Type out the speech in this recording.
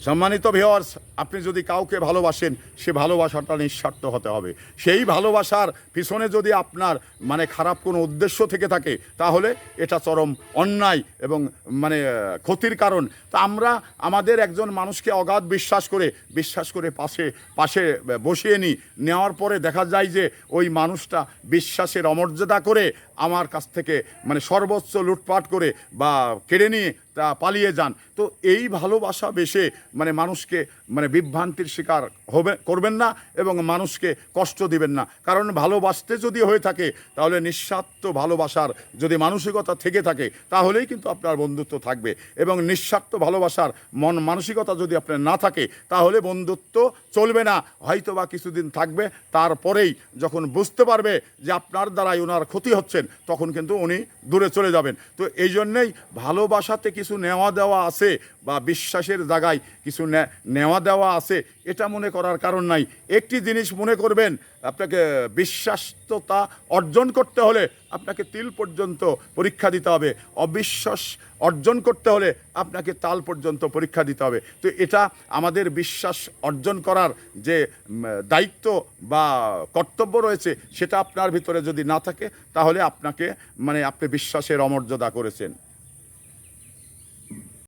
সম্মানিত ভিউয়ার্স, আপনি যদি কাউকে ভালোবাসেন, সে ভালোবাসাটা নিঃস্বার্থ হতে হবে। সেই ভালোবাসার পিছনে যদি আপনার খারাপ কোনো উদ্দেশ্য থেকে থাকে, তাহলে এটা চরম অন্যায় এবং ক্ষতির কারণ। তা আমরা আমাদের একজন মানুষকে অগাধ বিশ্বাস করে পাশে পাশে বসিয়ে নেওয়ার পরে দেখা যায় যে ওই মানুষটা বিশ্বাসের অমর্যাদা করে আমার কাছ থেকে সর্বোচ্চ লুটপাট করে বা কেড়ে নিয়ে তা পালিয়ে যান। তো এই ভালোবাসা বেশে মানুষকে বিভ্রান্তির শিকার করবেন না এবং মানুষকে কষ্ট দিবেন না। কারণ ভালোবাসতে যদি হয়ে থাকে, তাহলে নিঃস্বার্থ ভালোবাসার যদি মানসিকতা থেকে থাকে, তাহলেই কিন্তু আপনার বন্ধুত্ব থাকবে। এবং নিঃস্বার্থ ভালোবাসার মানসিকতা যদি আপনার না থাকে, তাহলে বন্ধুত্ব চলবে না। হয়তো বা কিছুদিন থাকবে, তারপরেই যখন বুঝতে পারবে যে আপনার দ্বারাই ওনার ক্ষতি হচ্ছেন, তখন কিন্তু উনি দূরে চলে যাবেন। তো এই জন্যেই ভালোবাসাতে কিছু নেওয়া দেওয়া আছে বা বিশ্বাসের জায়গায় কিছু নেওয়া দেওয়া আছে, এটা মনে করার কারণ নাই। একটি জিনিস মনে করবেন, আপনাকে বিশ্বাসতা অর্জন করতে হলে আপনাকে তিল পর্যন্ত পরীক্ষা দিতে হবে, অবিশ্বাস অর্জন করতে হলে আপনাকে তাল পর্যন্ত পরীক্ষা দিতে হবে। তো এটা আমাদের বিশ্বাস অর্জন করার যে দায়িত্ব বা কর্তব্য রয়েছে, সেটা আপনার ভিতরে যদি না থাকে, তাহলে আপনাকে আপনি বিশ্বাসের অমর্যাদা করেছেন।